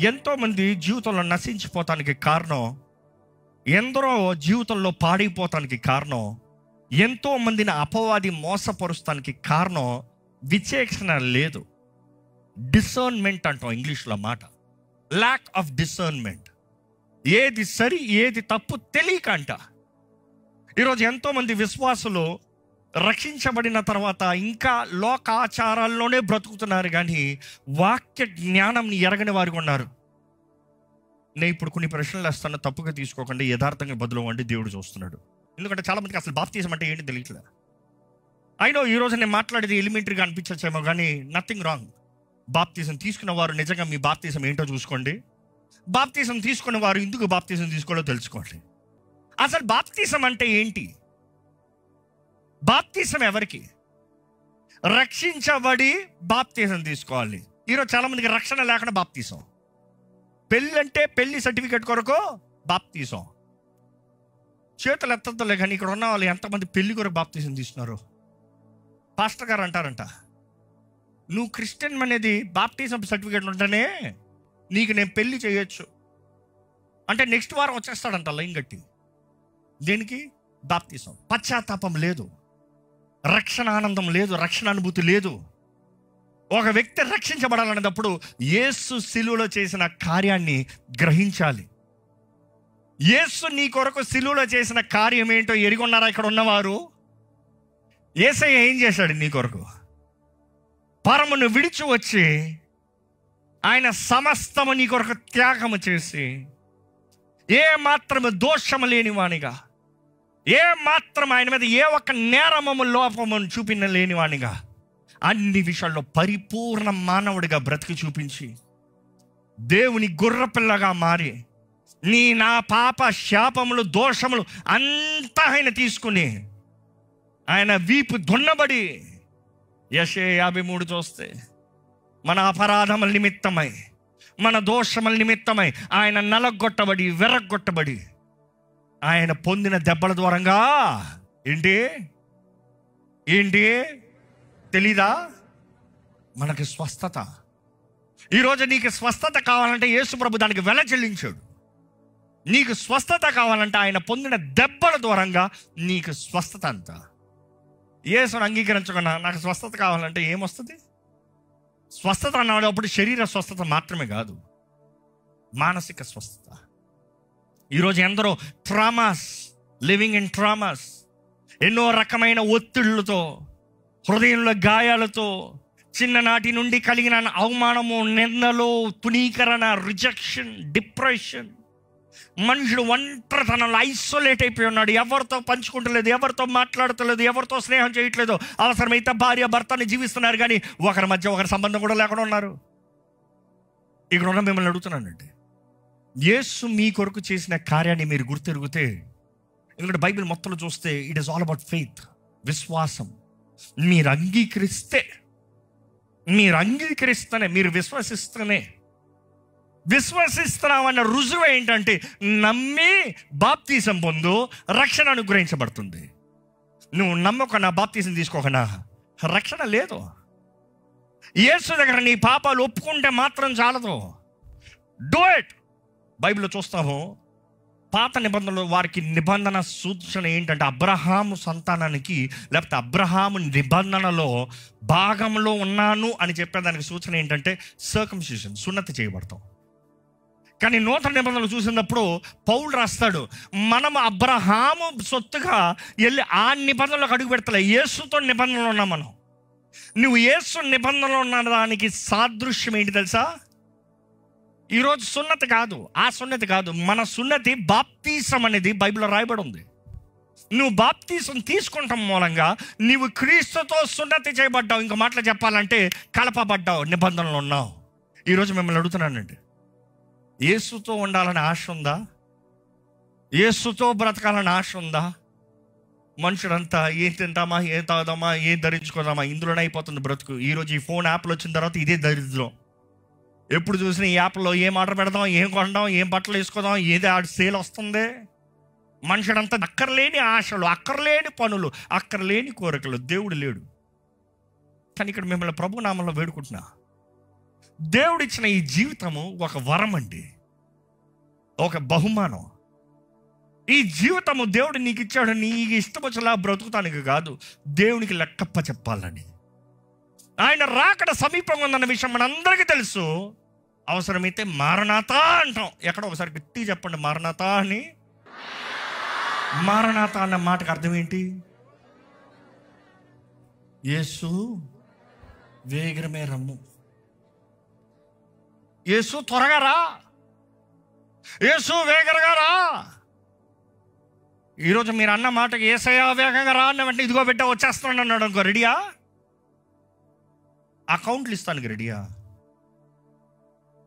ఎంతోమంది జీవితంలో నశించిపోతానికి కారణం, ఎందరో జీవితంలో పాడైపోతానికి కారణం, ఎంతో మందిని అపవాది మోసపరుస్తానికి కారణం విచేక్షణ లేదు. డిసర్న్మెంట్ అంటాం ఇంగ్లీష్లో మాట. Lack of discernment. ఏది సరి ఏది తప్పు తెలియక అంట. ఈరోజు ఎంతోమంది విశ్వాసులు రక్షించబడిన తర్వాత ఇంకా లోకాచారాల్లోనే బ్రతుకుతున్నారు, కానీ వాక్య జ్ఞానంని ఎరగని వారు ఉన్నారు. నేను ఇప్పుడు కొన్ని ప్రశ్నలు వేస్తాను, తప్పుగా తీసుకోకండి, యథార్థంగా బదులు అంటే దేవుడు చూస్తున్నాడు. ఎందుకంటే చాలామందికి అసలు బాప్తిజం అంటే ఏంటి తెలియట్లేదు. అయినో ఈరోజు నేను మాట్లాడేది ఎలిమెంటరీగా అనిపించచ్చేమో, కానీ నథింగ్ రాంగ్. బాప్తిజం తీసుకున్న వారు నిజంగా మీ బాప్తిజం ఏంటో చూసుకోండి. బాప్తిజం తీసుకున్న వారు ఎందుకు బాప్తిజం తీసుకోవాలో తెలుసుకోండి. అసలు బాప్తిజం అంటే ఏంటి? బాప్తిజం ఎవరికి? రక్షించబడి బాప్తిజం తీసుకోవాలి. ఈరోజు చాలామందికి రక్షణ లేకుండా బాప్తిజం. పెళ్ళి అంటే పెళ్లి సర్టిఫికేట్ కొరకు బాప్తిజం. చేతులు ఎత్తలే, కానీ ఇక్కడ ఉన్న వాళ్ళు ఎంతమంది పెళ్లి కొరకు బాప్తిజం తీస్తున్నారు? పాస్టర్ గారు అంటారంట, నువ్వు క్రిస్టియన్ అనేది బాప్టిజం సర్టిఫికేట్ ఉంటేనే నీకు నేను పెళ్లి చేయొచ్చు అంటే నెక్స్ట్ వారం వచ్చేస్తాడంట లైన్ కట్టి. దేనికి? బాప్తిజం. పశ్చాత్తాపం లేదు, రక్షణ ఆనందం లేదు, రక్షణ అనుభూతి లేదు. ఒక వ్యక్తి రక్షించబడాలనేటప్పుడు యేసు సిలువలో చేసిన కార్యాన్ని గ్రహించాలి. యేసు నీ కొరకు సిలువలో చేసిన కార్యం ఏంటో ఎరిగొన్నారా ఇక్కడ ఉన్నవారు? యేసయ్య ఏం చేశాడు నీ కొరకు? పరమును విడిచి వచ్చి ఆయన సమస్తము నీ కొరకు త్యాగము చేసి, ఏ మాత్రము దోషము లేనివానిగా, ఏ మాత్రం ఆయన మీద ఏ ఒక్క నేరమము లోపము చూపిన లేనివానిగా, అన్ని విషయాల్లో పరిపూర్ణ మానవుడిగా బ్రతికి చూపించి దేవుని గొర్రెపిల్లగా మారి నా పాప శాపములు దోషములు అంతా ఆయన తీసుకుని ఆయన వీపు దున్నబడి, యెషయా 53 చూస్తే మన అపరాధముల నిమిత్తమై మన దోషముల నిమిత్తమై ఆయన నలగొట్టబడి వెరగొట్టబడి ఆయన పొందిన దెబ్బల ద్వారంగా ఏంటి తెలీదా? మనకి స్వస్థత. ఈరోజు నీకు స్వస్థత కావాలంటే యేసు ప్రభు దానికి వెల చెల్లించాడు. నీకు స్వస్థత కావాలంటే ఆయన పొందిన దెబ్బల ద్వారంగా నీకు స్వస్థత అంతా. యేసును అంగీకరించకుండా నాకు స్వస్థత కావాలంటే ఏమొస్తుంది? స్వస్థత అన్నప్పుడు శరీర స్వస్థత మాత్రమే కాదు, మానసిక స్వస్థత. ఈరోజు ఎందరో ట్రామాస్, లివింగ్ ఇన్ ట్రామాస్, ఎన్నో రకమైన ఒత్తిళ్లతో, హృదయంలో గాయాలతో, చిన్ననాటి నుండి కలిగిన అవమానము, నిందలు, తునీకరణ, రిజెక్షన్, డిప్రెషన్, మనుషుడు ఒంటరితనంలో ఐసోలేట్ అయిపోయి ఉన్నాడు. ఎవరితో పంచుకుంటలేదు, ఎవరితో మాట్లాడతలేదు, ఎవరితో స్నేహం చేయట్లేదు. అవసరమైతే భార్య భర్తని జీవిస్తున్నారు, కానీ ఒకరి మధ్య ఒకరి సంబంధం కూడా లేకుండా ఉన్నారు. ఇక్కడ ఉన్న మిమ్మల్ని అడుగుతున్నానండి, యేసు మీ కొరకు చేసిన కార్యాన్ని మీరు గుర్తెరిగితే, ఎందుకంటే బైబిల్ మొత్తంలో చూస్తే it is all about faith, విశ్వాసం. మీరు అంగీకరిస్తేనే, మీరు విశ్వసిస్తున్నామన్న రుజువు ఏంటంటే నమ్మి బాప్తిజం పొందు, రక్షణ అనుగ్రహించబడుతుంది. నువ్వు నమ్మకన్నా బాప్తిజం తీసుకోకనా రక్షణ లేదు. యేసు దగ్గర నీ పాపాలు ఒప్పుకుంటే మాత్రం చాలదు. Do it. బైబిల్లో చూస్తాము, పాత నిబంధనలు వారికి నిబంధన సూచన ఏంటంటే అబ్రహాము సంతానానికి, లేకపోతే అబ్రహాము నిబంధనలో భాగంలో ఉన్నాను అని చెప్పేదానికి సూచన ఏంటంటే సర్కంసిషన్, సున్నతి చేయబడతాం. కానీ నూతన నిబంధనలు చూసినప్పుడు పౌలు రాస్తాడు, మనం అబ్రహాము సొత్తుగా వెళ్ళి ఆ నిబంధనలకు అడుగు పెడతలే, యేసుతో నిబంధనలు ఉన్నాం మనం. నువ్వు యేసు నిబంధనలు ఉన్న దానికి సాదృశ్యం ఏంటి తెలుసా? ఈరోజు సున్నతి కాదు, ఆ సున్నతి కాదు, మన సున్నతి బాప్తీసం అనేది బైబిల్లో రాయబడి ఉంది. నువ్వు బాప్తీసం తీసుకుంటాం మూలంగా నీవు క్రీస్తుతో సున్నతి చేయబడ్డావు. ఇంకో మాటలు చెప్పాలంటే కలపబడ్డావు, నిబంధనలు ఉన్నావు. ఈరోజు మిమ్మల్ని అడుగుతున్నానండి, యేసుతో ఉండాలని ఆశ ఉందా? యేసుతో బ్రతకాలని ఆశ ఉందా? మనుషులంతా ఏం తింటామా, ఏం తాగుదామా, ఏం ధరించుకోదామా, ఇందులోనే అయిపోతుంది బ్రతుకు. ఈరోజు ఈ ఫోన్ యాప్లు వచ్చిన తర్వాత ఇదే దరిద్రం. ఎప్పుడు చూసినా ఈ యాప్లో ఏం ఆర్డర్ పెడదాం, ఏం కొందాం, ఏం బట్టలు వేసుకోదాం, ఏది ఆ సేల్ వస్తుంది. మనుషుడంతా అక్కర్లేని ఆశలు, అక్కర్లేని పనులు, అక్కర్లేని కోరికలు. దేవుడు లేడు. కానీ ఇక్కడ మిమ్మల్ని ప్రభు నామంలో వేడుకుంటున్నా, దేవుడిచ్చిన ఈ జీవితము ఒక వరం అండి, ఒక బహుమానం. ఈ జీవితము దేవుడు నీకు ఇచ్చాడు, నీకు ఇష్టం వచ్చేలా బ్రతుకుతానికి కాదు, దేవునికి లెక్కప్ప చెప్పాలని. ఆయన రాకడ సమీపంగా ఉందన్న విషయం మనందరికీ తెలుసు. అవసరమైతే మారనాథ అంటాం. ఎక్కడ ఒకసారి గట్టి చెప్పండి మారనాథ అని. మారనాథ అన్న మాటకు అర్థం ఏంటి? యేసు వేగరమే రమ్ము, యేసు త్వరగా రా, యేసు వేగరగా రా. ఈరోజు మీరు అన్న మాటకి యేసయ్యా వేగంగా రా అన్న వెంటనే ఇదిగో బిడ్డ వచ్చేస్తాను అన్నాడు అనుకో, రెడీయా? అకౌంట్లు ఇస్తాను రెడీయా?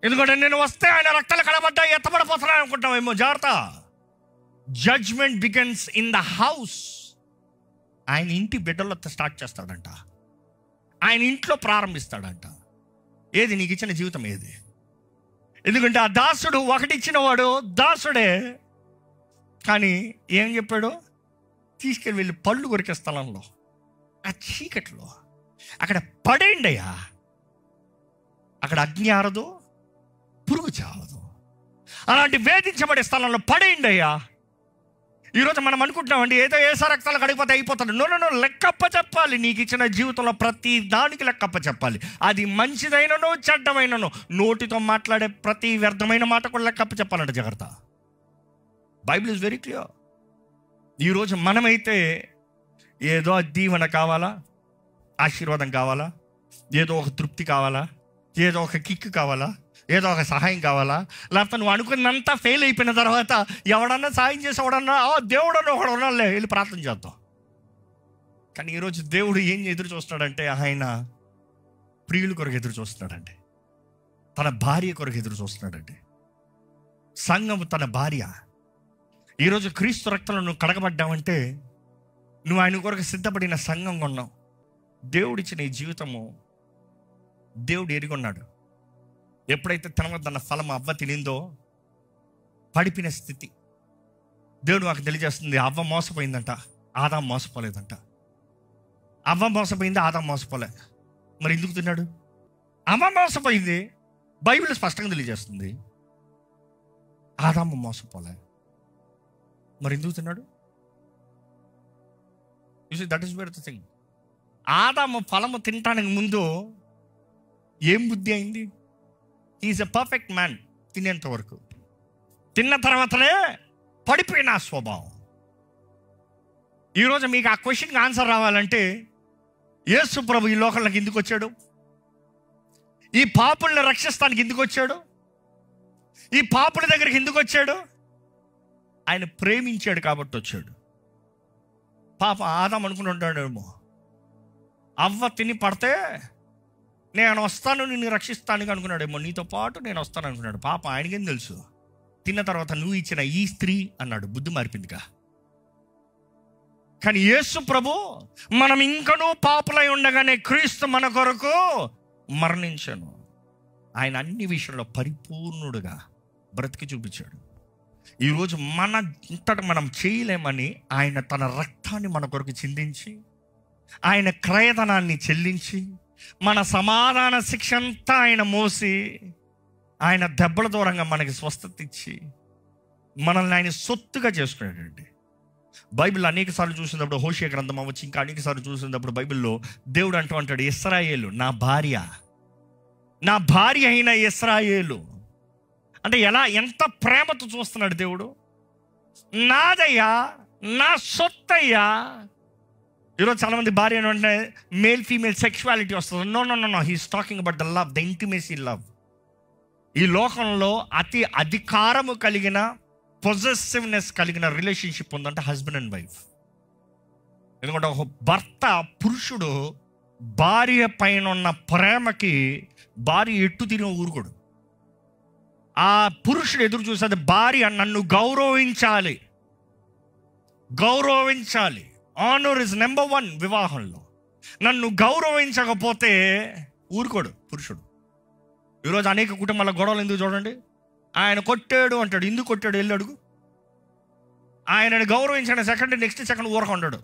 ఎందుకంటే నేను వస్తే ఆయన రక్తాలు కలబడ్డా ఎత్తబడిపోతున్నాను అనుకుంటామేమో. జాగ్రత్త. Judgement begins in the house. ఆయన ఇంటి బిడ్డలో స్టార్ట్ చేస్తాడంట, ఆయన ఇంట్లో ప్రారంభిస్తాడంట. ఏది నీకు ఇచ్చిన జీవితం ఏది? ఎందుకంటే ఆ దాసుడు ఒకటిచ్చిన వాడు దాసుడే, కానీ ఏం చెప్పాడు? తీసుకెళ్ళి వెళ్ళి పళ్ళు కొరికే స్థలంలో, ఆ చీకట్లో అక్కడ పడేయండి అయ్యా. అక్కడ అగ్ని ఆరదు, పురుగు చావదు. అలాంటి వేధించబడే స్థలంలో పడేయండి అయ్యా. ఈరోజు మనం అనుకుంటున్నామండి ఏదో ఏసా రక్తాలు కడిగిపోతే అయిపోతాడు. నో, లెక్కప్ప చెప్పాలి. నీకు ఇచ్చిన జీవితంలో ప్రతి దానికి లెక్కప్ప చెప్పాలి. అది మంచిదైనను చెడ్డమైనను. నోటితో మాట్లాడే ప్రతి వ్యర్థమైన మాట కూడా లెక్కప్ప చెప్పాలంట. జాగ్రత్త. Bible is very clear. ఈరోజు మనమైతే ఏదో దీవెన కావాలా, ఆశీర్వాదం కావాలా, ఏదో ఒక తృప్తి కావాలా, ఏదో ఒక కిక్ కావాలా, ఏదో ఒక సహాయం కావాలా, లేకపోతే నువ్వు అనుకున్నంతా ఫెయిల్ అయిపోయిన తర్వాత ఎవడన్నా సాయం చేసి ఎవడన్నా దేవుడన్నా ఒకడు ఉన్నాలే వెళ్ళి ప్రార్థన చేద్దాం. కానీ ఈరోజు దేవుడు ఏం ఎదురు చూస్తున్నాడంటే ఆయన ప్రియుల కొరకు ఎదురు చూస్తున్నాడండి, తన భార్య కొరకు ఎదురు చూస్తున్నాడండి. సంఘం తన భార్య. ఈరోజు క్రీస్తు రక్తంలో నువ్వు కడగబడ్డావంటే నువ్వు ఆయన కొరకు సిద్ధపడిన సంఘం కొన్నావు. దేవుడిచ్చిన ఈ జీవితము దేవుడు ఎరిగొన్నాడు. ఎప్పుడైతే తినవద్దన్న ఫలం అవ్వ తినిందో పడిపోయిన స్థితి దేవుడు మాకు తెలియజేస్తుంది. అవ్వ మోసపోయిందంట, ఆదాం మోసపోలేదంట. అవ్వ మోసపోయింది, ఆదాం మోసపోలే. మరి ఎందుకు తిన్నాడు? అవ్వ మోసపోయింది, బైబిల్ స్పష్టంగా తెలియజేస్తుంది. ఆదాము మోసపోలే, మరి ఎందుకు తిన్నాడు? You see that is where the thing. ఆదాము ఫలము తినటానికి ముందు ఏం బుద్ధి అయింది? ఈజ్ ఎ పర్ఫెక్ట్ మ్యాన్ తినేంత వరకు. తిన్న తర్వాతనే పడిపోయిన ఆ స్వభావం. ఈరోజు మీకు ఆ క్వశ్చన్కి ఆన్సర్ రావాలంటే యేసు ప్రభు ఈ లోకంలోకి ఎందుకు వచ్చాడు? ఈ పాపుల్ని రక్షిస్తానికి ఎందుకు వచ్చాడు? ఈ పాపుల దగ్గరికి ఎందుకు వచ్చాడు? ఆయన ప్రేమించాడు కాబట్టి వచ్చాడు. పాప ఆదాం అనుకుని ఉంటాడేమో, అవ్వ తిని పడితే నేను వస్తాను నిన్ను రక్షిస్తానికి అనుకున్నాడేమో, నీతో పాటు నేను వస్తాను అనుకున్నాడు. పాప ఆయనకేం తెలుసు? తిన్న తర్వాత నువ్వు ఇచ్చిన ఈ స్త్రీ అన్నాడు, బుద్ధి మారిపోయిందిగా. కానీ యేసు ప్రభు మనం ఇంకనూ పాపులై ఉండగానే క్రీస్తు మన కొరకు మరణించాను. ఆయన అన్ని విషయంలో పరిపూర్ణుడుగా బ్రతికి చూపించాడు. ఈరోజు అంతటా మనం చేయలేమని ఆయన తన రక్తాన్ని మన కొరకు చిందించి, ఆయన క్రయధనాన్ని చెల్లించి, మన సమాధాన శిక్ష అంతా ఆయన మోసి, ఆయన దెబ్బల దూరంగా మనకి స్వస్థత ఇచ్చి మనల్ని ఆయన సొత్తుగా చేసుకున్నాడండి. బైబిల్ అనేక సార్లు చూసినప్పుడు, హోషేయ గ్రంథం అవ్వచ్చు, ఇంకా అనేక సార్లు చూసినప్పుడు బైబిల్లో దేవుడు అంటాడు, ఇశ్రాయేలు నా భార్య, నా భార్య అయిన ఇశ్రాయేలు అంటే ఎంత ప్రేమతో చూస్తున్నాడు దేవుడు. నాదయ్యా, నా సొత్తయ్యా. ఈరోజు చాలామంది భార్య అంటే మేల్ ఫీమేల్ సెక్షువాలిటీ వస్తుంది. No, he's talking about the love, the intimacy love. ఈ లోకంలో అతి అధికారము కలిగిన, పొజెసివ్నెస్ కలిగిన రిలేషన్షిప్ ఉందంటే హస్బెండ్ అండ్ వైఫ్. ఎందుకంటే ఒక భర్త, పురుషుడు భార్య పైన ఉన్న ప్రేమకి భార్య ఎట్టు తిరిగి ఊరుకోడు. ఆ పురుషుడు ఎదురు చూసేది భార్య నన్ను గౌరవించాలి. ఆనర్ ఇస్ నెంబర్ 1 వివాహంలో. నన్ను గౌరవించకపోతే ఊరుకోడు పురుషుడు. ఈరోజు అనేక కుటుంబాల గొడవలు ఎందుకు చూడండి. ఆయన కొట్టాడు అంటాడు, ఎందుకు కొట్టాడు వెళ్ళి అడుగు. ఆయనను గౌరవించిన నెక్స్ట్ సెకండ్ ఊరక ఉండడు.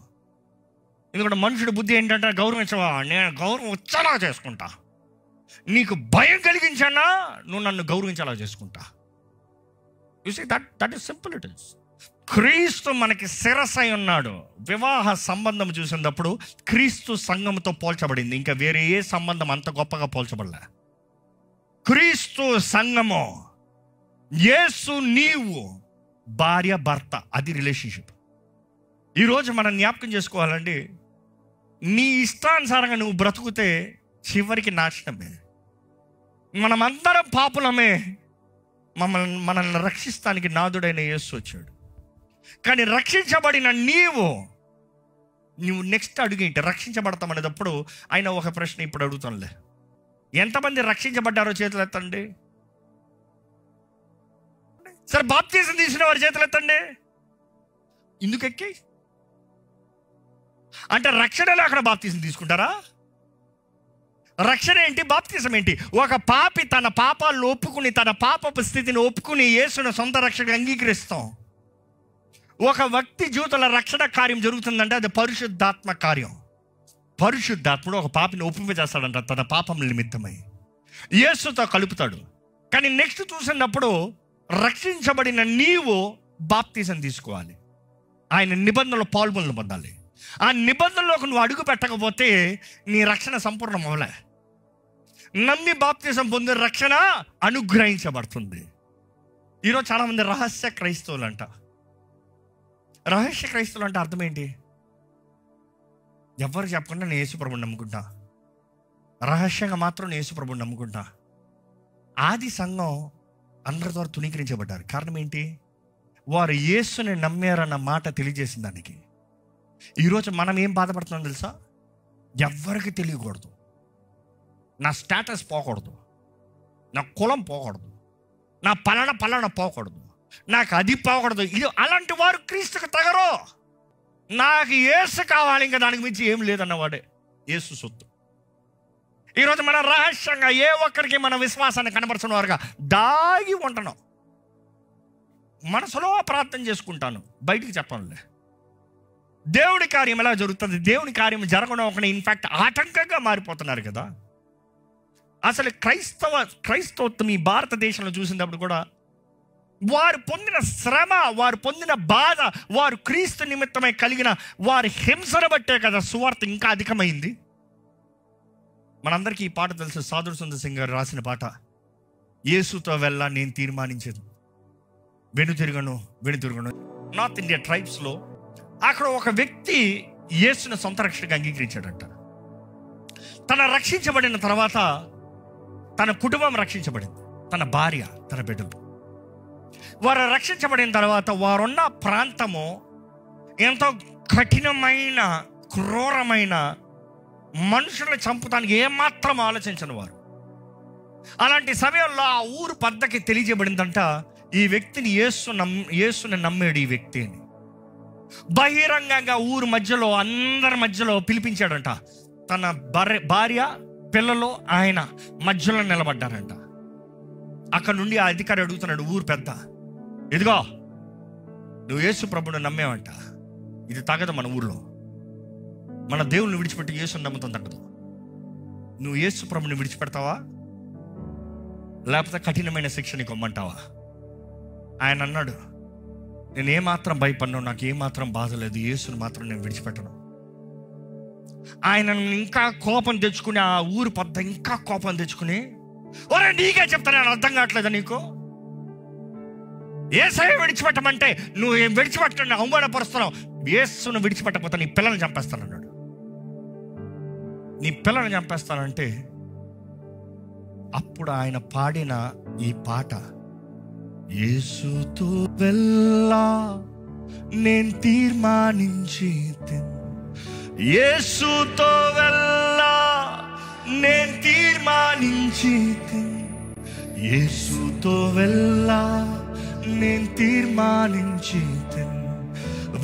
ఎందుకంటే మనుషుడి బుద్ధి ఏంటంటే గౌరవించవా, నేను గౌరవం వచ్చేలా చేసుకుంటా, నీకు భయం కలిగించానా, నువ్వు నన్ను గౌరవించేలా చేసుకుంటా. You see that is simple it is. క్రీస్తు మనకి శిరస్సు అయి ఉన్నాడు. వివాహ సంబంధం చూసినప్పుడు క్రీస్తు సంఘంతో పోల్చబడింది. ఇంకా వేరే ఏ సంబంధం అంత గొప్పగా పోల్చబడలే. క్రీస్తు సంఘము, యేసు నీవు, భార్య భర్త, అది రిలేషన్షిప్. ఈరోజు మనం జ్ఞాపకం చేసుకోవాలండి, నీ ఇష్టానుసారంగా నువ్వు బ్రతుకుతే చివరికి నాశనమే. మనమందరం పాపులమే. మనల్ని రక్షిస్తానికి నాదుడైన యేసు వచ్చాడు. కానీ రక్షించబడిన నీవు నెక్స్ట్ అడుగు ఏంటి? రక్షించబడతామనేటప్పుడు ఆయన ఒక ప్రశ్న ఇప్పుడు అడుగుతానులే, ఎంతమంది రక్షించబడ్డారో చేతులు ఎత్తండి. సరే, బాప్తిజం తీసిన వారి చేతులు ఎత్తండి. ఎందుకు ఎక్కి? అంటే రక్షణ లేకుండా బాప్తిజం తీసుకుంటారా? రక్షణ ఏంటి? బాప్తిజం ఏంటి? ఒక పాపి తన పాపాలను ఒప్పుకుని, తన పాపపు స్థితిని ఒప్పుకుని యేసును సొంత రక్షణగా అంగీకరిస్తాం. ఒక వ్యక్తి జీవితంలో రక్షణ కార్యం జరుగుతుందంటే అది పరిశుద్ధాత్మ కార్యం. పరిశుద్ధాత్ముడు ఒక పాపిని ఒప్పింపజేస్తాడంట తన పాపం నిమిత్తమై, యేసుతో కలుపుతాడు. కానీ నెక్స్ట్ చూసినప్పుడు రక్షించబడిన నీవు బాప్తిజం తీసుకోవాలి. ఆయన నిబంధనలో పాల్గొనలు పొందాలి. ఆ నిబంధనలోకి నువ్వు అడుగు పెట్టకపోతే నీ రక్షణ సంపూర్ణం అవ్వలే. నమ్మి బాప్తిజం పొందిన రక్షణ అనుగ్రహించబడుతుంది. ఈరోజు చాలామంది రహస్య క్రైస్తవులు అంట. రహస్య క్రైస్తవులు అంటే అర్థం ఏంటి? ఎవరు చెప్పకుండా నేను యేసుప్రభుని నమ్ముకుంటా, రహస్యంగా మాత్రం నేను యేసుప్రభుని నమ్ముకుంటా. ఆది సంఘం అందరి ద్వారా తునీకరించబడ్డారు. కారణం ఏంటి? వారు యేసుని నమ్మారన్న మాట తెలియజేసిన దానికి. ఈరోజు మనం ఏం బాధపడుతున్నాం తెలుసా? ఎవ్వరికి తెలియకూడదు, నా స్టేటస్ పోకూడదు, నా కులం పోకూడదు, నా పలానా పోకూడదు, నాకు అది పోకూడదు. ఇది అలాంటి వారు క్రీస్తుకు తగరు. నాకు యేసు కావాలి, ఇంకా దానికి మించి ఏం లేదన్నవాడే యేసు సొత్తు. ఈరోజు మనం రహస్యంగా ఏ ఒక్కరికి మన విశ్వాసాన్ని కనబరుచిన వారుగా దాగి ఉంటున్నాం. మనసులో ప్రార్థన చేసుకుంటాను, బయటికి చెప్పనులే. దేవుడి కార్యం ఎలా జరుగుతుంది? దేవుని కార్యం జరగడం ఒక ఇన్ఫ్యాక్ట్ ఆటంకంగా మారిపోతున్నారు కదా. అసలు క్రైస్తవత్వం ఈ భారతదేశంలో చూసినప్పుడు కూడా వారు పొందిన శ్రమ, వారు పొందిన బాధ, వారు క్రీస్తు నిమిత్తమై కలిగిన వారి హింసను బట్టే కదా సువార్త ఇంకా అధికమైంది. మనందరికీ ఈ పాట తెలుసు, సాధుర్ సుందర్ సింగ్ గారు రాసిన పాట. యేసుతో వెళ్ళా నేను తీర్మానించదు, వెనుతిరగను. నార్త్ ఇండియా ట్రైబ్స్లో అక్కడ ఒక వ్యక్తి యేసుని సొంత రక్షణగా అంగీకరించాడంట. తన రక్షించబడిన తర్వాత తన కుటుంబం రక్షించబడింది, తన భార్య, తన బిడ్డలు. వారు రక్షించబడిన తర్వాత వారున్న ప్రాంతము ఎంతో కఠినమైన, క్రూరమైన, మనుషులను చంపుతానికి ఏమాత్రం ఆలోచించని వారు. అలాంటి సమయంలో ఆ ఊరు పెద్దకి తెలియజేయబడిందంట, ఈ వ్యక్తిని యేసుని నమ్మాడు ఈ వ్యక్తి అని. బహిరంగంగా ఊరు మధ్యలో, అందరి మధ్యలో పిలిపించాడంట. తన భార్య, పిల్లలు, ఆయన మధ్యలో నిలబడ్డారంట. అక్కడ నుండి ఆ అధికారి అడుగుతున్నాడు ఊరు పెద్ద, ఇదిగో నువ్వు యేసు ప్రభుని నమ్మేవంట, ఇది తగదు మన ఊర్లో, మన దేవుని విడిచిపెట్టి యేసుని నమ్ముతాం తగ్గదు. నువ్వు యేసు ప్రభుని విడిచిపెడతావా, లేకపోతే కఠినమైన శిక్ష నీకు ఇమ్మంటావా? ఆయన అన్నాడు, నేను ఏమాత్రం భయపడ్ను, నాకు ఏమాత్రం బాధ లేదు, యేసుని మాత్రం నేను విడిచిపెట్టను. ఆయన ఇంకా కోపం తెచ్చుకుని, ఆ ఊరు పెద్ద ఇంకా కోపం తెచ్చుకుని, ఒరే నీకే చెప్తాను, నేను అర్థం కావట్లేదా నీకు? యేసయ్య విడిచిపెట్టమంటే నువ్వు ఏం విడిచిపెట్టను, అవమానపరుస్తున్నావు. యేసును విడిచిపెట్టకపోతే నీ పిల్లల్ని చంపేస్తానన్నాడు. నీ పిల్లల్ని చంపేస్తానంటే అప్పుడు ఆయన పాడిన ఈ పాట, యేసుతో వెళ్ళా నేను తీర్మానించి, యేసుతో వెళ్ళా నేను తీర్మానించి, యేసుతో వెళ్ళా నేను తీర్మానించి,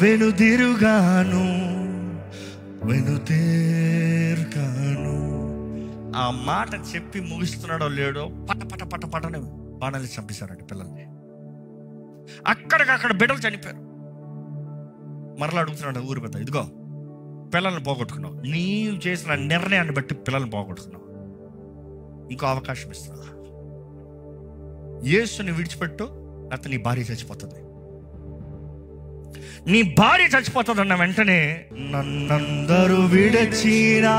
వెనుదిరుగాను. ఆ మాట చెప్పి ముగిస్తున్నాడో లేడో పటని బాణాలు చంపేశారండి పిల్లల్ని. అక్కడికక్కడ బిడ్డలు చనిపోయారు. మరలా అడుగుతున్నాడు ఊరు పెద్ద, ఇదిగో పిల్లల్ని పోగొట్టుకున్నావు, నీవు చేసిన నిర్ణయాన్ని బట్టి పిల్లల్ని పోగొట్టుకున్నావు. ఇంకో అవకాశం ఇస్తా. యేసుని విడిచిపెట్టు, లేకపోతే నీ భార్య చచ్చిపోతుంది. నీ భార్య చచ్చిపోతుంది అన్న వెంటనే, నన్నందరూ విడచినా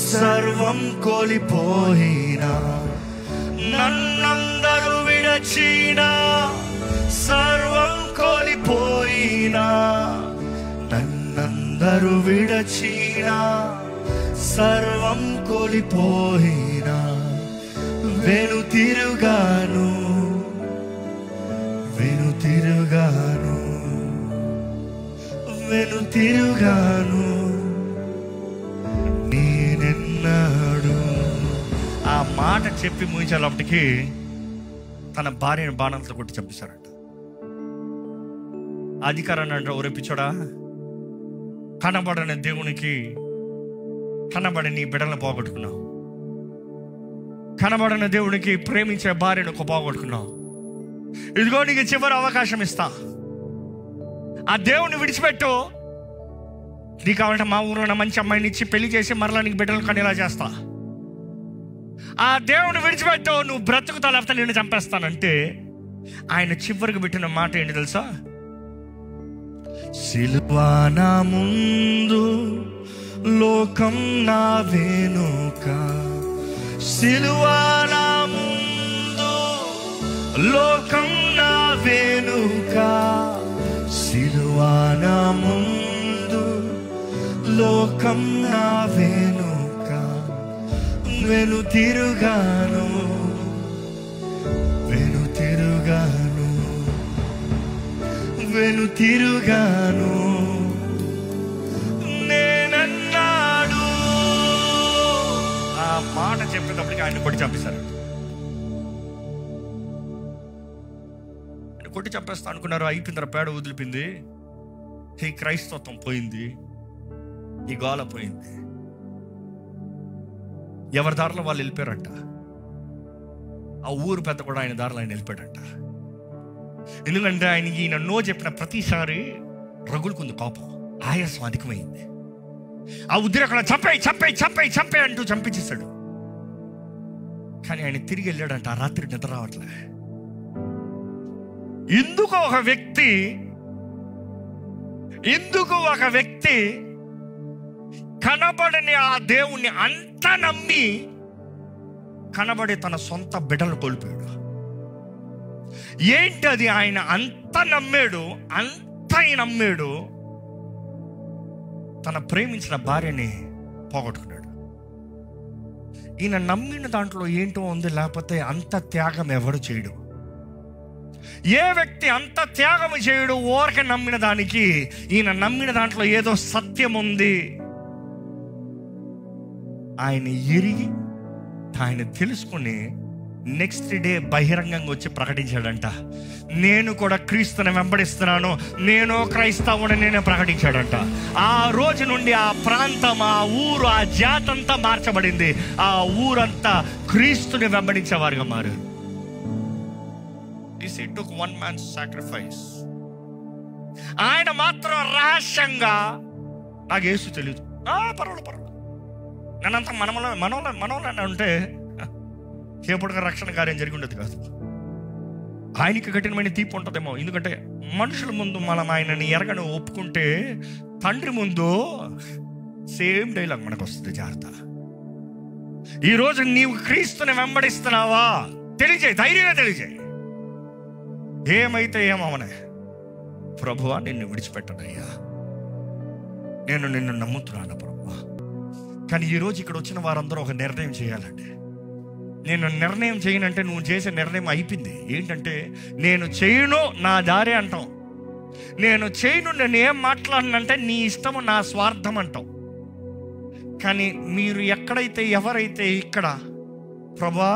సర్వం కోల్పోయినా, నన్నందరూ విడచినా సర్వం కోల్పోయినా, నన్నందరూ విడచినా సర్వం కోల్పోయినా, వెనుతిరుగాను వెనుతిరుగాను వెనుతిరుగాను నేనెన్నాడు. ఆ మాట చెప్పి ముగించేటప్పటికి తన భార్యను బాణంతో కొట్టి చంపేశారంట. అధికారాన్ని అంటే ఒరేపిచ్చోడా, కనబడని దేవునికి కనబడి నీ బిడ్డలను పోగొట్టుకున్నావు, కనబడిన దేవునికి ప్రేమించే భార్యను పోగొట్టుకున్నావు. ఇదిగో నీకు చివరి అవకాశం ఇస్తా, ఆ దేవుని విడిచిపెట్టు. నీకు కావాలంటే మా ఊరిలో మంచి అమ్మాయిని ఇచ్చి పెళ్లి చేసి మరలా నీకు బిడ్డలు కనేలా చేస్తా. ఆ దేవుని విడిచిపెట్టు, నువ్వు బ్రతుకుతావు, లేకపోతే నేను చంపేస్తానంటే ఆయన చివరికి పెట్టిన మాట ఏంటి తెలుసా? సిలువ నా ముందు లోకం నా వెనుక, సిలువ నా ముందు లోకం నా వెనుక, సిలువ నా ముందు లోకం నా వెనుక, వెనుతిరుగాను వెనుతిరుగాను వెనుతిరుగాను నేనన్నాడు. ఆ మాట చెప్పేటప్పటికి ఆయన కొట్టి చంపేశారు. ఆయన కొట్టి చంపేస్తా అనుకున్నారు. అయిపోయింది, పేడ వదిలిపోయింది, ఈ క్రైస్తత్వం పోయింది, ఈ గోల పోయింది. ఎవరి దారిలో వాళ్ళు వెళ్ళిపోయారంట. ఆ ఊరు పెద్ద కూడా ఆయన దారిలో ఆయన వెళ్ళిపోయాడంట. ఎందుకంటే ఆయనకి ఈయన నో చెప్పిన ప్రతిసారి రగులుకుంది కోపం, ఆయాసం అధికమైంది. ఆ ఉద్రేకం చంపే చంపే చంపే చంపే అంటూ చంపించేశాడు. కానీ ఆయన తిరిగి వెళ్ళాడంట. ఆ రాత్రి నిద్ర రావట్లే. ఎందుకు ఒక వ్యక్తి కనబడని ఆ దేవుణ్ణి అంత నమ్మి కనబడి తన సొంత బిడ్డలు కోల్పోయాడు. ఏంటి అది? ఆయన అంత నమ్మాడు, తన ప్రేమించిన భార్యని పోగొట్టుకున్నాడు. ఈయన నమ్మిన దాంట్లో ఏంటో ఉంది, లేకపోతే అంత త్యాగం ఎవరు చేయడు. ఏ వ్యక్తి అంత త్యాగం చేయడు ఊరకే నమ్మిన దానికి. ఈయన నమ్మిన దాంట్లో ఏదో సత్యం ఉంది. ఆయన ఎరిగి, ఆయన తెలుసుకుని నెక్స్ట్ డే బహిరంగంగా వచ్చి ప్రకటించాడంట, నేను కూడా క్రీస్తుని వెంబడిస్తున్నాను, నేను క్రైస్తవుని నేను ప్రకటించాడంట. ఆ రోజు నుండి ఆ ప్రాంతం, ఆ ఊరు, ఆ జాతంతా మార్చబడింది. ఆ ఊరంతా క్రీస్తుని వెంబడించేవారుగా మారారు. It took one man's sacrifice. ఆయన మాత్రం రహస్యంగా, నాకు యేసు తెలియదు, పర్వాలేదు నన్నంతా మనోళ్ళని ఉంటే చేపడుగా రక్షణ కార్యం జరిగి ఉండదు కాదు. ఆయనకి కఠినమైన తీర్పు ఉంటుందేమో. ఎందుకంటే మనుషుల ముందు మనం ఆయనని ఎరగని ఒప్పుకుంటే తండ్రి ముందు సేమ్ డైలాగ్ మనకు వస్తుంది. జాగ్రత్త. ఈరోజు నీవు క్రీస్తుని వెంబడిస్తున్నావా? తెలియజేయి, ధైర్యంగా తెలియజేయి. ఏమైతే ఏమవనే, ప్రభువా నిన్ను విడిచిపెట్టనయ్యా, నేను నిన్ను నమ్ముతున్నాను ప్రభువా. కానీ ఈరోజు ఇక్కడ వచ్చిన వారందరూ ఒక నిర్ణయం చేయాలండి. నేను నిర్ణయం చేయనంటే నువ్వు చేసే నిర్ణయం అయిపోయింది. ఏంటంటే నేను చేయను, నా దారి అంటాం. నేను చేయను, నేను ఏం మాట్లాడనంటే నీ ఇష్టము, నా స్వార్థం అంటాం. కానీ మీరు ఎక్కడైతే, ఎవరైతే ఇక్కడ ప్రభువా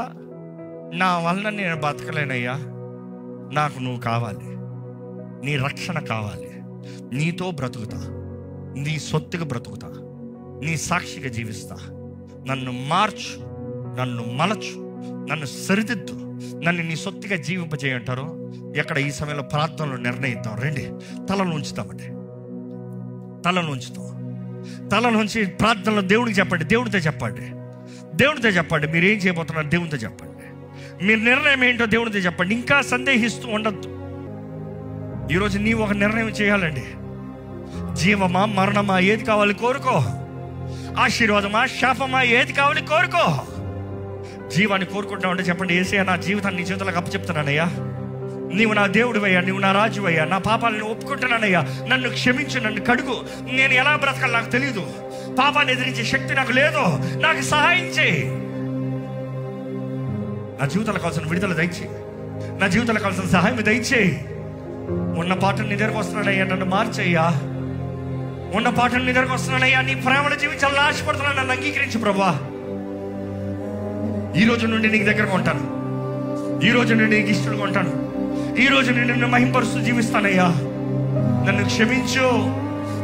నా వలన నేను బతకలేనయ్యా, నాకు నువ్వు కావాలి, నీ రక్షణ కావాలి, నీతో బ్రతుకుతా, నీ సొత్తుగా బ్రతుకుతా, నీ సాక్షిగా జీవిస్తా, నన్ను మార్చు, నన్ను మలచు, నన్ను సరిదిద్దు, నన్ను నీ సొత్తుగా జీవింపజేయంటారు. ఎక్కడ ఈ సమయంలో ప్రార్థనలో నిర్ణయిద్దాం. రండి, తలను ఉంచుతామండి, తలను ఉంచుతాం. తల నుంచి ప్రార్థనలో దేవుడికి చెప్పండి, దేవుడితో చెప్పండి, దేవునితో చెప్పండి. మీరు ఏం చేయబోతున్నారు దేవునితో చెప్పండి. మీ నిర్ణయం ఏంటో దేవునితో చెప్పండి. ఇంకా సందేహిస్తూ ఉండద్దు. ఈరోజు నీవు ఒక నిర్ణయం చేయాలండి. జీవమా మరణమా ఏది కావాలి కోరుకో. ఆశీర్వాదమా శాపమా ఏది కావాలి కోరుకో. జీవాన్ని కోరుకుంటా ఉంటే చెప్పండి, యేసయ్యా నా జీవితాన్ని నీ చేతులకు అప్పచెప్తున్నానయ్యా. నీవు నా దేవుడివయ్యా, నీవు నా రాజువయ్యా. నా పాపాలను ఒప్పుకుంటున్నానయ్యా. నన్ను క్షమించు, నన్ను కడుగు. నేను ఎలా బ్రతకాలి నాకు తెలియదు. పాపాన్ని ఎదిరించే శక్తి నాకు లేదు. నాకు సహాయం చేయి. నా జీవితాలకు కావాల్సిన విడుదల దయచేయి. నా జీవితాలకు కావాల్సిన సహాయం దయచేయి. ఉన్న పాటను నీ దగ్గరకు వస్తున్నానయ్యా, నన్ను మార్చయ్యా. ఉన్న పాటను నీ దగ్గరకు వస్తున్నానయ్యా. నీ ప్రేమను జీవించాలని ఆశపడుతున్నాను, నన్ను అంగీకరించు ప్రభువా. ఈ రోజు నుండి నీకు దగ్గరకు ఉంటాను. ఈ రోజు నుండి నీకు ఇష్టడుగా ఉంటాను. ఈ రోజు నుండి నిన్ను మహింపరుస్తూ జీవిస్తానయ్యా. నన్ను క్షమించు,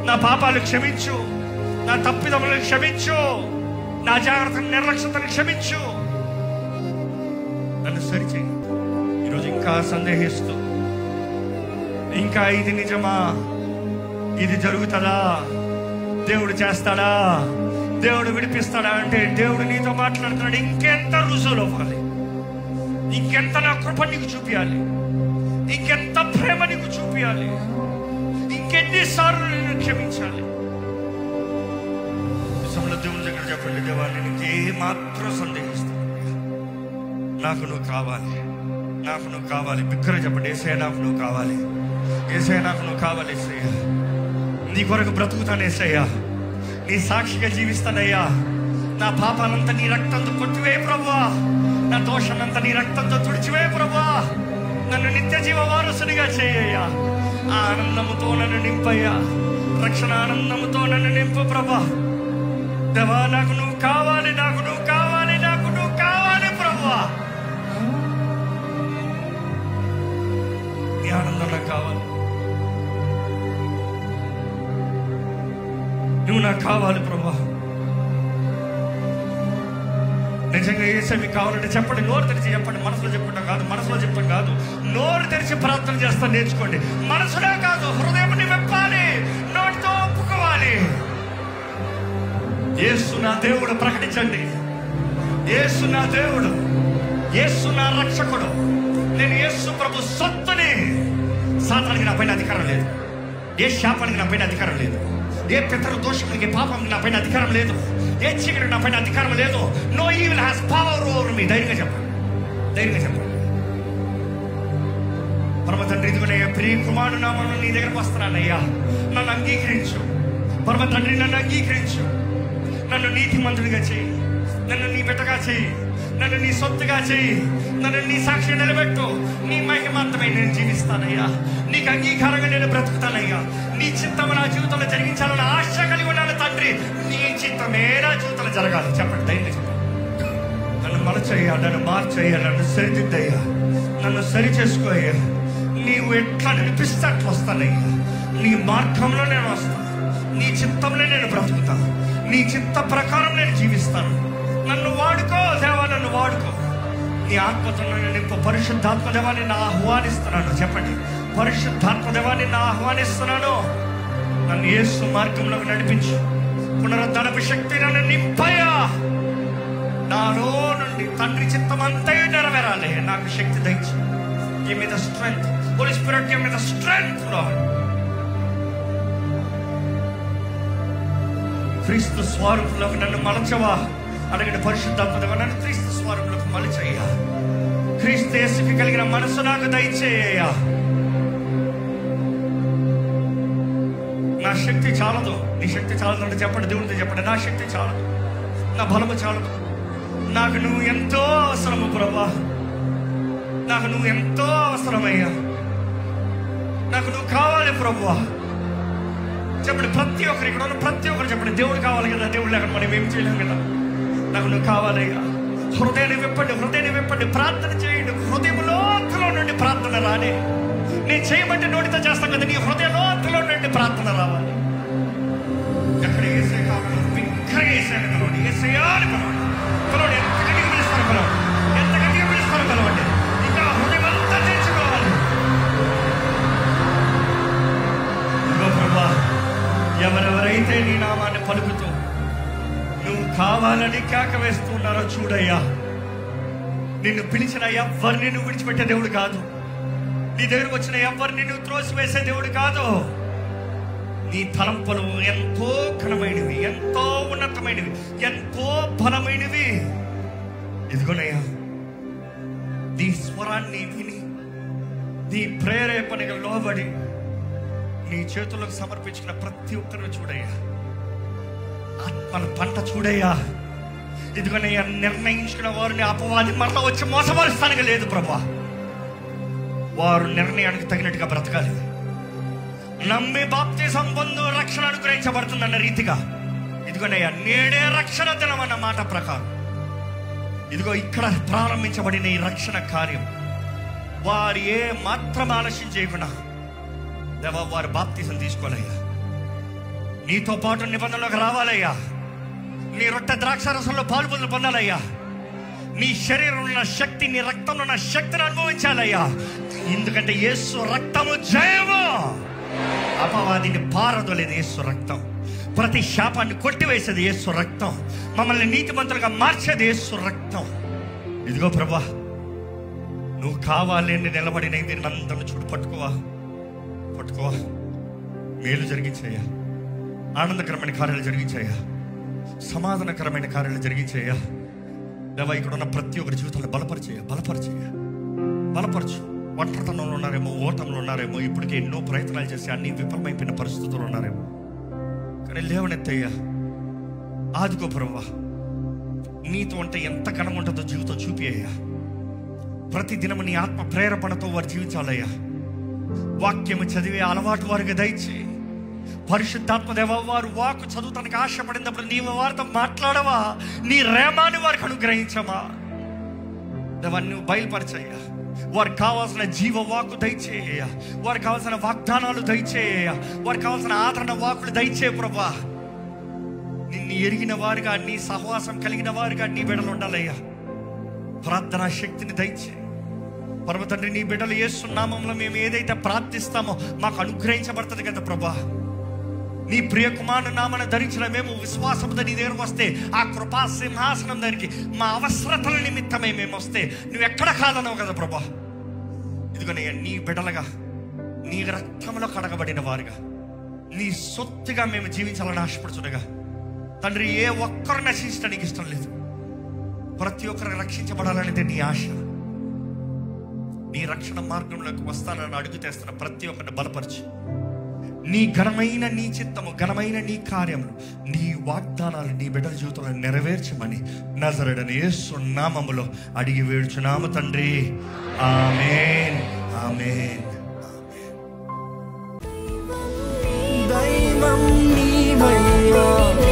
నా పాపాలు క్షమించు, నా తప్పిదములను క్షమించు, నా జాగ్రత్త నిర్లక్ష్యతను క్షమించు. నన్ను సరిచేయి. ఈరోజు ఇంకా సందేహిస్తూ, ఇంకా ఇది నిజమా, ఇది జరుగుతుందా, దేవుడు చేస్తాడా, దేవుడు విడిపిస్తాడా అంటే దేవుడు నీతో మాట్లాడుతున్నాడు. ఇంకెంత రుజువులు అవ్వాలి, ఇంకెంత నా కృప నీకు చూపించాలి, ఇంకెంత ప్రేమ నీకు చూపించాలి, ఇంకెన్నిసార్లు నేను క్షమించాలి. సమయంలో దేవుని దగ్గర చెప్పండి, దేవా నేను ఇంకేమాత్రం సందేహిస్తాను, నాకు నువ్వు కావాలి, నాకు నువ్వు కావాలి. బిగ్గర చెప్పండి, యేసయ్యా నాకు నువ్వు కావాలి, యేసయ్యా నాకు నువ్వు కావాలి. యేసయ్యా నీ కొరకు బ్రతుకుతాను, యేసయ్యా నీ సాక్షిగా జీవిస్తానయ్యా. నా పాపాలంతా నీ రక్తంతో కొట్టివే ప్రభువా, నా దోషాలంతా నీ రక్తంతో తుడిచివే ప్రభువా. నన్ను నిత్య జీవ వారసునిగా చేయ్యా. ఆనందముతో నన్ను నింపయ్యా, రక్షణ ఆనందముతో నన్ను నింపు ప్రభా. దేవా నాకు నువ్వు కావాలి, నాకు నువ్వు కావాలి, నాకు నువ్వు కావాలి ప్రభువా. నీ ఆనందం నాకు కావాలి, నువ్వు నాకు కావాలి ప్రభా. నిజంగా యేసయ్య మీకు కావాలంటే చెప్పండి, నోరు తెరిచి చెప్పండి. మనసులో చెప్పడం కాదు, మనసులో చెప్పడం కాదు, నోరు తెరిచి ప్రార్థన చేస్తా నేర్చుకోండి. మనసులో కాదు, హృదయం విప్పాలి, నోటితో ఒప్పుకోవాలి. యేసు నా దేవుడు ప్రకటించండి. యేసు నా దేవుడు, యేసు నా రక్షకుడు, నేను యేసు ప్రభు సొత్తుని. సాతానికి నా పైన అధికారం లేదు, ఏ శాపానికి నా పైన అధికారం లేదు, ఏ పితరు దోషములకి పాపం నా పైన అధికారం లేదు, ఏ చీకటి నా పైన అధికారం లేదు. No evil has power over me. ధైర్యంగా చెప్పండి, ధైర్యంగా చెప్పండి. పరమ తండ్రి, ఇదిగోనే ప్రియ కుమారుడు నామమున నీ దగ్గరకు వస్తున్నానయ్యా. నన్ను అంగీకరించు పరమ తండ్రి, నన్ను అంగీకరించు. నన్ను నీతిమంతుడిగా చేయి, నన్ను నీ బిడ్డగా చేయి, నన్ను నీ సొత్తుగా చేయి, నన్ను నీ సాక్షి నిలబెట్టు. నీ మహిమాంతమై నేను జీవిస్తానయ్యా, నీకు అంగీకారంగా నేను బ్రతుకుతానయ్యా. నీ చిత్తము నా జీవితంలో జరిగించాలని ఆశ కలిగి ఉన్నాను తండ్రి. నీ చిత్తమే నా జీవితంలో జరగాలి. చెప్పండి, ధైర్యంగా చెప్పండి. నన్ను మలచయ్యా, నన్ను మార్చయ్యా, నన్ను సరిదిద్దయ్యా, నన్ను సరి చేసుకోయ్యా. నీవు ఎట్లా నడిపిస్తే అట్లా వస్తానయ్యా. నీ మార్గంలో నేను వస్తాను, నీ చిత్తంలో నేను బ్రతుకుతాను, నీ చిత్త ప్రకారం నేను జీవిస్తాను. నన్ను వాడుకో దేవా, నన్ను వాడుకో. నీ ఆత్మతో నన్ను నింపు. పరిశుద్ధాత్మ దేవాన్ని నా ఆహ్వానిస్తున్నాను. చెప్పండి, పరిశుద్ధాత్మ దేవాన్ని నా ఆహ్వానిస్తున్నాను. నన్ను యేసు మార్గంలోకి నడిపించు. పునరుద్ధరణపు శక్తి నన్ను నింపయ్యా. నాలో నుండి తండ్రి చిత్తం అంతయు నెరవేరాలి. నాకు శక్తి దయచి. Give me the strength holy spirit, give me the strength lord. Kristu స్వరూపంలోకి నన్ను మలచవా అడగండి. పరిశుద్ధాత్మ దేవా, నన్ను క్రీస్తు స్వరూపంలోకి మలచయ్యా. క్రీస్తు యేసుకి కలిగిన మనసు నాకు దయచేయ్యా. నా శక్తి చాలదు, నీ శక్తి చాలదు అంటే చెప్పండి, దేవుడితో చెప్పండి, నా శక్తి చాలదు, నా బలము చాలదు, నాకు నువ్వు ఎంతో అవసరము ప్రభా. నాకు నువ్వు ఎంతో అవసరమయ్యా. నాకు నువ్వు కావాలి ప్రభువా. చెప్పండి, ప్రతి ఒక్కరు ఇక్కడ ఉన్న ప్రతి ఒక్కరు చెప్పండి, దేవుడు కావాలి కదా. దేవుడు లేకుండా మనం ఏం చేయలేము కదా. నాకు నువ్వు కావాలయ్యా. హృదయాన్ని విప్పండి, హృదయాన్ని విప్పండి, ప్రార్థన చేయండి. హృదయం లోతులో నుండి ప్రార్థన రాని. నేను చేయమంటే నోటితో చేస్తాం కదా, నీ హృదయ లోతులో నుండి ప్రార్థన రావాలి. ఎక్కడ యేసయ్య కావాలి, ఇక్కడ యేసయ్యని పిలవండి, యేసయ్యా అని పిలవండి. పిలవండి, ఎంత గట్టిగా పిలుస్తారు పిలవండి, ఎంత గట్టిగా పిలుస్తారు పిలవండి. ఇంకా హృదయం అంతా తెచ్చుకోవాలి. ఇదిగో ప్రభా, ఎవరెవరైతే నీ నామాన్ని పలుకుతూ నువ్వు కావాలని కేక వేస్తున్నారో చూడయ్యా. నిన్ను పిలిచిన ఎవ్వరిని నువ్వు విడిచిపెట్టే దేవుడు కాదు. నీ దగ్గరకు వచ్చిన ఎవ్వరిని నువ్వు త్రోసివేసే దేవుడు కాదు. నీ తలంపులు ఎంతో ఘనమైనవి, ఎంతో ఉన్నతమైనవి, ఎంతో బలమైనవి. ఇదిగోనయ్యా, నీ స్వరాన్ని విని, నీ ప్రేరేపణగా లోబడి నీ చేతులకు సమర్పించిన ప్రతి ఒక్కరిని చూడయ్యా. ఆత్మల పంట చూడయ్యా. ఇదిగోనయ్యా, నిర్ణయించుకున్న వారిని అపవాది మరలా వచ్చి మోసపరుస్తానికి లేదు ప్రభా. వారు నిర్ణయానికి తగినట్టుగా బ్రతకాలి. నమ్మి బాప్తిసం పొందు రక్షణ అనుగ్రహించబడుతుందన్న రీతిగా ఇదిగోనయ్యా, నేడే రక్షణ దినం అన్న మాట ప్రకారం ఇదిగో ఇక్కడ ప్రారంభించబడిన ఈ రక్షణ కార్యం వారు ఏ మాత్రం ఆలస్యం చేయకుండా దేవా వారు బాప్తిసం తీసుకోవాలయ్యా. నీతో పాటు నిబంధనలోకి రావాలయ్యా. నీ రొట్టె ద్రాక్షారసంలో పాలు పొందాలయ్యా. నీ శరీరంలో ఉన్న శక్తి, నీ రక్తంలో ఉన్న శక్తిని అనుభవించాలయ్యా. ఎందుకంటే యేసు రక్తము జయము. అపవాదిని పారదోలేది యేసు రక్తం. ప్రతి శాపాన్ని కొట్టివేసేది యేసు రక్తం. మమ్మల్ని నీతిమంతులుగా మార్చేది యేసు రక్తం. ఇదిగో ప్రభా, నువ్వు కావాలి అని నిలబడిన వీరిని అందరిని చూడు. పట్టుకోవా, మేలు జరిగించాయా. ఆనందకరమైన కార్యాలు జరిగించాయా. సమాధానకరమైన కార్యాలు జరిగించాయా. దేవా, ఇక్కడ ఉన్న ప్రతి ఒక్కరి జీవితాన్ని బలపరచు. ఒంటరితనంలో ఉన్నారేమో, ఓటంలో ఉన్నారేమో, ఇప్పటికే ఎన్నో ప్రయత్నాలు చేసి అన్ని విఫలమైపోయిన పరిస్థితుల్లో ఉన్నారేమో. కానీ లేవనెత్తయ్యా, ఆదుకో ప్రభువా. నీతో అంటే ఎంత ఘనంగా ఉంటుందో జీవితం చూపి అయ్యా. ప్రతి దినము నీ ఆత్మ ప్రేరేపణతో వారు జీవించాలయ్యా. వాక్యము చదివే అలవాటు వారికి దయచేయి. పరిశుద్ధాత్మ దేవ, వారు వాక్కు చదువుతానికి ఆశపడినప్పుడు నీవు వారితో మాట్లాడవా. నీ రేమాన్ని వారికి అనుగ్రహించమా దేవా. నువ్వు బయలుపరచయ్యా. వారికి కావాల్సిన జీవ వాక్కు దయచేయ. వారికి కావాల్సిన వాగ్దానాలు దయచేయ. వారికి కావాల్సిన ఆదరణ వాక్కులు దయచేయ ప్రభా. నిన్ను ఎరిగిన వారుగా, నీ సహవాసం కలిగిన వారుగా నీ బిడ్డలు ఉండాలయ్యా. ప్రార్థనా శక్తిని దయచేయి పరమ తండ్రి. నీ బిడ్డలు యేసు నామములో మేము ఏదైతే ప్రార్థిస్తామో మాకు అనుగ్రహించబడుతుంది కదా ప్రభా. నీ ప్రియ కుమారుని నామను ధరించిన మేము విశ్వాసంతో నీ దగ్గరకు వస్తే ఆ కృపా సింహాసనం దగ్గరికి మా అవసరతల నిమిత్తమే మేము వస్తే నువ్వు ఎక్కడ కాదన్నావు కదా ప్రభా. ఇదిగోనే నీ బిడ్డలుగా, నీ రక్తంలో కడగబడిన వారుగా, నీ సొత్తుగా మేము జీవించాలని ఆశపడుతుండగా తండ్రి, ఏ ఒక్కరు నశించడానికి ఇష్టం లేదు. ప్రతి ఒక్కరు రక్షించబడాలనేది నీ ఆశ. నీ రక్షణ మార్గంలోకి వస్తానని అడుగు తెస్తున్న ప్రతి ఒక్కరిని బలపరిచి, నీ ఘనమైన నీ చిత్తము, ఘనమైన నీ కార్యములు, నీ వాగ్దానాలు నీ బిడ్డల జీవితంలో నెరవేర్చమని నజరేయుడైన యేసు నామములో అడిగి వేడుచున్నాము తండ్రి. ఆమేన్, ఆమేన్, ఆమేన్. దైవం నీవయ్యా.